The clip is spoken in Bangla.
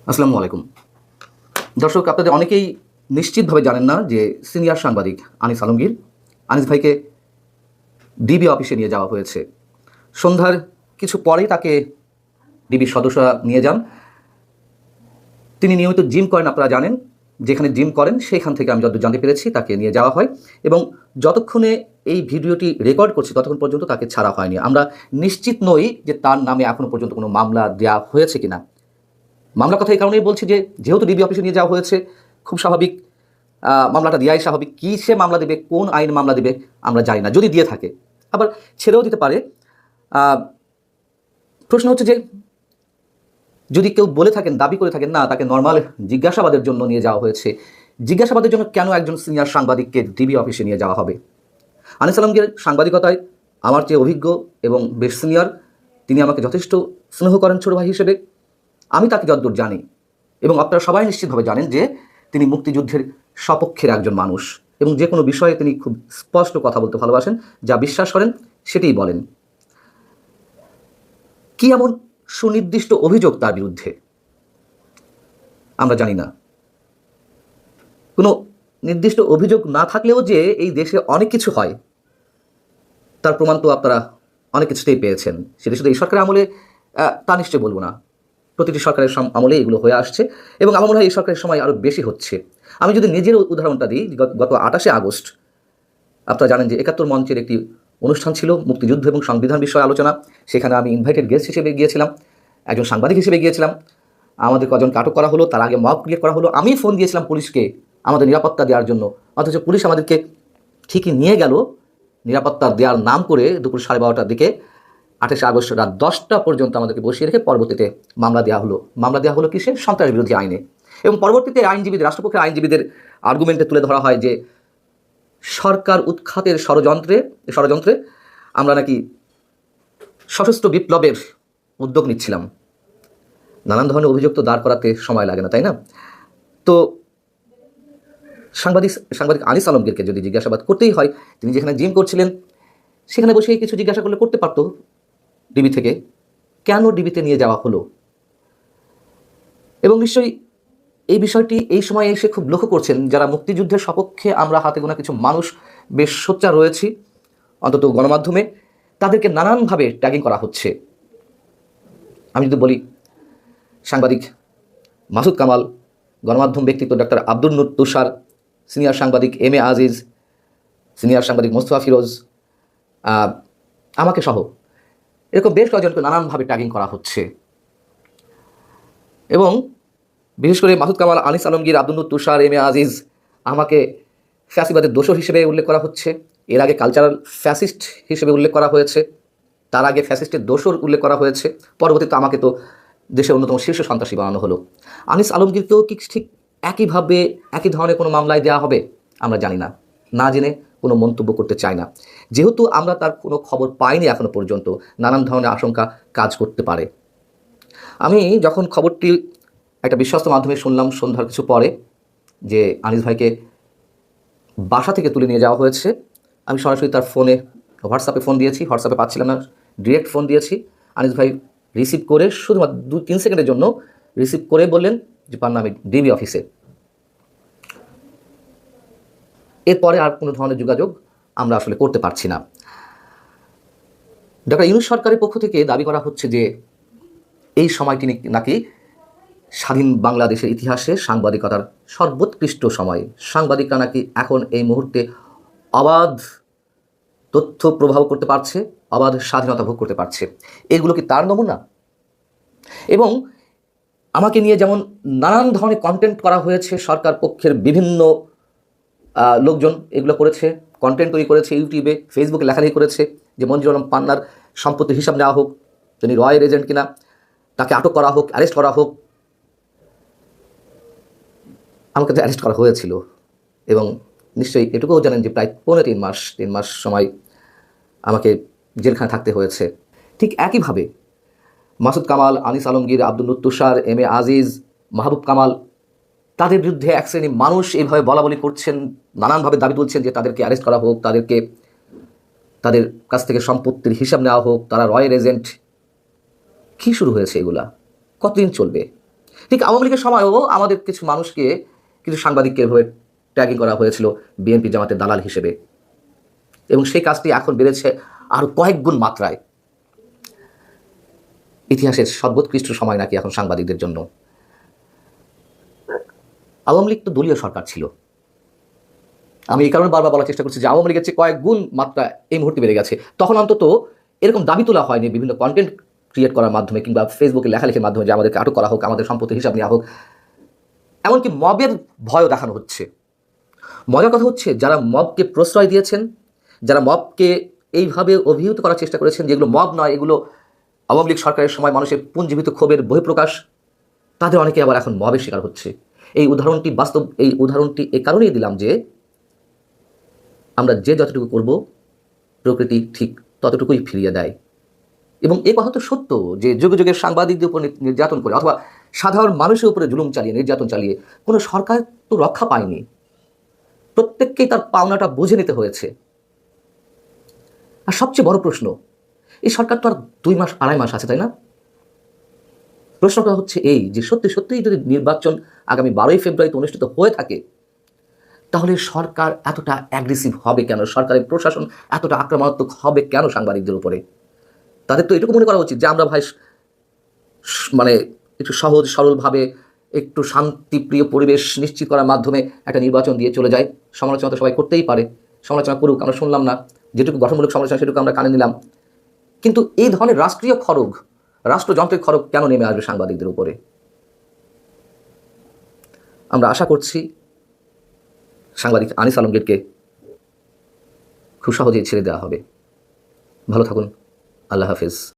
আসসালামু আলাইকুম। দর্শক, আপনাদের অনেকেই নিশ্চিতভাবে জানেন না যে সিনিয়র সাংবাদিক আনিস আলমগীর, আনিস ভাইকে ডিবি অফিসে নিয়ে যাওয়া হয়েছে। সন্ধ্যার কিছু পরেই তাকে ডিবির সদস্যরা নিয়ে যান। তিনি নিয়মিত জিম করেন, আপনারা জানেন। যেখানে জিম করেন সেখান থেকে আমি যতদূর জানতে পেরেছি তাকে নিয়ে যাওয়া হয় এবং যতক্ষণে এই ভিডিওটি রেকর্ড করছি ততক্ষণ পর্যন্ত তাকে ছাড়া হয়নি। আমরা নিশ্চিত নই যে তার নামে এখনও পর্যন্ত কোনো মামলা দেওয়া হয়েছে কিনা। মামলার কথা এই কারণেই বলছি যে যেহেতু ডিবি অফিসে নিয়ে যাওয়া হয়েছে, খুব স্বাভাবিক মামলাটা দেওয়াই স্বাভাবিক। কী সে মামলা দেবে, কোন আইন মামলা দেবে আমরা জানি না। যদি দিয়ে থাকে আবার ছেড়েও দিতে পারে। প্রশ্ন হচ্ছে যে যদি কেউ বলে থাকেন, দাবি করে থাকেন না তাকে নর্মাল জিজ্ঞাসাবাদের জন্য নিয়ে যাওয়া হয়েছে, জিজ্ঞাসাবাদের জন্য কেন একজন সিনিয়র সাংবাদিককে ডিবি অফিসে নিয়ে যাওয়া হবে? আনিস আলমগীর সাংবাদিকতায় আমার চেয়ে অভিজ্ঞ এবং বেশ সিনিয়র। তিনি আমাকে যথেষ্ট স্নেহ করেন ছোট ভাই হিসেবে। আমি তাকে যতদূর জানি এবং আপনারা সবাই নিশ্চিতভাবে জানেন যে তিনি মুক্তিযুদ্ধের সপক্ষের একজন মানুষ এবং যে কোনো বিষয়ে তিনি খুব স্পষ্ট কথা বলতে ভালোবাসেন। যা বিশ্বাস করেন সেটাই বলেন। কি এমন সুনির্দিষ্ট অভিযোগ তার বিরুদ্ধে আমরা জানি না। কোনো নির্দিষ্ট অভিযোগ না থাকলেও যে এই দেশে অনেক কিছু হয় তার প্রমাণ তো আপনারা অনেক কিছুতেই পেয়েছেন। সেটা শুধু এই সরকারের আমলে তা নিশ্চয়ই বলবো না, প্রতিটি সরকারের আমলে এগুলো হয়ে আসছে এবং আমার মনে হয় এই সরকারের সময় আরও বেশি হচ্ছে। আমি যদি নিজের উদাহরণটা দিই, গত 28শে আগস্ট আপনারা জানেন যে 71 মঞ্চের একটি অনুষ্ঠান ছিল মুক্তিযুদ্ধ এবং সংবিধান বিষয়ে আলোচনা। সেখানে আমি ইনভাইটেড গেস্ট হিসেবে গিয়েছিলাম, একজন সাংবাদিক হিসেবে গিয়েছিলাম। আমাদের কজনকে আটক করা হলো, তার আগে মব ক্রিয়েট করা হলো। আমি ফোন দিয়েছিলাম পুলিশকে আমাদের নিরাপত্তা দেওয়ার জন্য, অথচ পুলিশ আমাদেরকে ঠিকই নিয়ে গেল নিরাপত্তা দেওয়ার নাম করে দুপুর 12:30টার দিকে। 28শে আগস্ট রাত 10টা পর্যন্ত আমাদেরকে বসিয়ে রেখে পরবর্তীতে মামলা দেওয়া হলো। মামলা দেওয়া হলো কিসে? সন্ত্রাস বিরোধী আইনে। এবং পরবর্তীতে আইনজীবীদের, রাষ্ট্রপক্ষের আইনজীবীদের আর্গুমেন্টে তুলে ধরা হয় যে সরকার উৎখাতের ষড়যন্ত্রে আমরা নাকি সশস্ত্র বিপ্লবের উদ্যোগ নিচ্ছিলাম। নানান ধরনের অভিযোগ তো দাঁড় করাতে সময় লাগে না, তাই না? তো সাংবাদিক আনিস আলমগীরকে যদি জিজ্ঞাসাবাদ করতেই হয়, তিনি যেখানে জিম করছিলেন সেখানে বসেই কিছু জিজ্ঞাসা করলে করতে পারতো ডিবি থেকে। কেন ডিবিতে নিয়ে যাওয়া হলো? এবং নিশ্চয়ই এই বিষয়টি এই সময়ে এসে খুব লক্ষ্য করছেন যারা মুক্তিযুদ্ধের সপক্ষে আমরা হাতে গোনা কিছু মানুষ বেশ সোচ্চার রয়েছি, অন্তত গণমাধ্যমে তাদেরকে নানানভাবে ট্যাগিং করা হচ্ছে। আমি যদি বলি, সাংবাদিক মাসুদ কামাল, গণমাধ্যম ব্যক্তিত্ব ডক্টর আব্দুল নূর তুষার, সিনিয়র সাংবাদিক এম এ আজিজ, সিনিয়র সাংবাদিক মোস্তফা ফিরোজ, আমাকে সহ এরকম বেশ কয়েকজনকে নানানভাবে ট্যাগিং করা হচ্ছে। এবং বিশেষ করে মাসুদ কামাল, আনিস আলমগীর, আব্দুল নূর তুষার, এম এ আজিজ, আমাকে ফ্যাসিবাদের দোষর হিসেবে উল্লেখ করা হচ্ছে। এর আগে কালচারাল ফ্যাসিস্ট হিসেবে উল্লেখ করা হয়েছে, তার আগে ফ্যাসিস্টের দোষর উল্লেখ করা হয়েছে, পরবর্তীতে আমাকে তো দেশের অন্যতম শীর্ষ সন্ত্রাসী বানানো হলো। আনিস আলমগীরকেও কি ঠিক একইভাবে একই ধরনের কোনো মামলায় দেওয়া হবে? আমরা জানি না, না জেনে কোনো মন্তব্য করতে চাই না। যেহেতু আমরা তার কোনো খবর পাইনি এখনো পর্যন্ত, নানান ধরনের আশঙ্কা কাজ করতে পারে। আমি যখন খবরটি একটা বিশ্বস্ত মাধ্যমে শুনলাম সন্ধ্যার কিছু পরে যে আনিস ভাইকে বাসা থেকে তুলে নিয়ে যাওয়া হয়েছে, আমি সরাসরি তার ফোনে হোয়াটসঅ্যাপে ফোন দিয়েছি। হোয়াটসঅ্যাপে পাচ্ছিলাম না, ডিরেক্ট ফোন দিয়েছি। আনিস ভাই রিসিভ করে শুধুমাত্র 2-3 সেকেন্ডের জন্য রিসিভ করে বললেন যে পান্না আমি ডিবি অফিসে। এরপরে আর কোনো ধরনের যোগাযোগ আমরা আসলে করতে পারছি না। ডক্টর ইউনূস সরকারের পক্ষ থেকে দাবি করা হচ্ছে যে এই সময়টি নাকি স্বাধীন বাংলাদেশের ইতিহাসে সাংবাদিকতার সর্বোৎকৃষ্ট সময়। সাংবাদিকরা নাকি এখন এই মুহূর্তে অবাধ তথ্য প্রবাহ করতে পারছে, অবাধ স্বাধীনতা ভোগ করতে পারছে। এগুলো কি তার নমুনা? এবং আমাকে নিয়ে যেমন নানান ধরনের কন্টেন্ট করা হয়েছে, সরকার পক্ষের বিভিন্ন লোকজন এগুলো করেছে, কন্টেন্ট তৈরি করেছে, ইউটিউবে ফেসবুকে লেখালেখি করেছে যে মঞ্জুর আলম পান্নার সম্পত্তির হিসাব নেওয়া হোক, তিনি রয়ের এজেন্ট কিনা, তাকে আটক করা হোক, অ্যারেস্ট করা হোক। আমাকে তো অ্যারেস্ট করা হয়েছিল এবং নিশ্চয়ই এটুকুও জানেন যে প্রায় 3 মাস সময় আমাকে জেলখানে থাকতে হয়েছে। ঠিক একইভাবে মাসুদ কামাল, আনিস আলমগীর, আব্দুল নূর তুষার, এম এ আজিজ, মাহবুব কামাল, তাদের বিরুদ্ধে এক শ্রেণী মানুষ এইভাবে বলাবলি করছেন, নানানভাবে দাবি তুলছেন যে তাদেরকে অ্যারেস্ট করা হোক, তাদের কাছ থেকে সম্পত্তির হিসাব নেওয়া হোক, তারা রয়ের এজেন্ট। কী শুরু হয়েছে এগুলা? কতদিন চলবে? ঠিক আওয়ামী লীগের সময়ও আমাদের কিছু মানুষকে, কিছু সাংবাদিককে এভাবে ট্যাগিং করা হয়েছিল বিএনপি জামাতের দালাল হিসেবে, এবং সেই কাজটি এখন বেড়েছে আরও কয়েক গুণ মাত্রায়। ইতিহাসের সর্বোৎকৃষ্ট সময় নাকি এখন সাংবাদিকদের জন্য। আওয়ামী লীগ তো দলীয় সরকার ছিল। আমি এই কারণে বারবার বলার চেষ্টা করছি যে আওয়ামী লীগের চেয়ে কয়েক গুণ মাত্রা এই মুহূর্তে বেড়ে গেছে। তখন অন্তত এরকম দাবি তোলা হয়নি বিভিন্ন কন্টেন্ট ক্রিয়েট করার মাধ্যমে কিংবা ফেসবুকে লেখালেখির মাধ্যমে যে আমাদেরকে আটক করা হোক, আমাদের সম্পত্তির হিসাব নেওয়া হোক। এমনকি মবের ভয়ও দেখানো হচ্ছে। মজার কথা হচ্ছে, যারা মবকে প্রশ্রয় দিয়েছেন, যারা মবকে এইভাবে অভিহিত করার চেষ্টা করেছেন যেগুলো মব নয়, এগুলো আওয়ামী লীগ সরকারের সময় মানুষের পুঞ্জীভূত ক্ষোভের বহিঃপ্রকাশ, তাদের অনেকে আবার এখন মবের শিকার হচ্ছে। এই উদাহরণটি বাস্তব। এই উদাহরণটি এ কারণেই দিলাম যে আমরা যে যতটুকু করব প্রকৃতি ঠিক ততটুকুই ফিরিয়ে দেয়। এবং এই কথা তো সত্য যে যুগে যুগে সাংবাদিকদের উপর নির্যাতন করে অথবা সাধারণ মানুষের উপরে জুলুম চালিয়ে, নির্যাতন চালিয়ে কোনো সরকার তো রক্ষা পায়নি। প্রত্যেককেই তার পাওনাটা বুঝে নিতে হয়েছে। আর সবচেয়ে বড় প্রশ্ন, এই সরকার তো আর 2 মাস 2.5 মাস আছে, তাই না? প্রশ্নটা হচ্ছে এই যে সত্যি সত্যিই যদি নির্বাচন আগামী 12ই ফেব্রুয়ারিতে অনুষ্ঠিত হয়ে থাকে, তাহলে সরকার এতটা অ্যাগ্রেসিভ হবে কেন? সরকারের প্রশাসন এতটা আক্রমণাত্মক হবে কেন সাংবাদিকদের উপরে? তাদের তো এটুকু মনে করা উচিত যে আমরা ভাই মানে একটু সহজ সরলভাবে একটু শান্তিপ্রিয় পরিবেশ নিশ্চিত করার মাধ্যমে একটা নির্বাচন দিয়ে চলে যাই। সমালোচনা তো সবাই করতেই পারে, সমালোচনা করুক, আমরা শুনলাম না। যেটুকু গঠনমূলক সমালোচনা সেটুকু আমরা কানে নিলাম। কিন্তু এই ধরনের রাষ্ট্রীয় খড়গ, রাষ্ট্রযন্ত্রের খড়গ কেন নেমে আসবে সাংবাদিকদের উপরে? আমরা আশা করছি সাংবাদিক আনিস আলমগীরকে খুব সহজেই ছেড়ে দেওয়া হবে। ভালো থাকুন। আল্লাহ হাফেজ।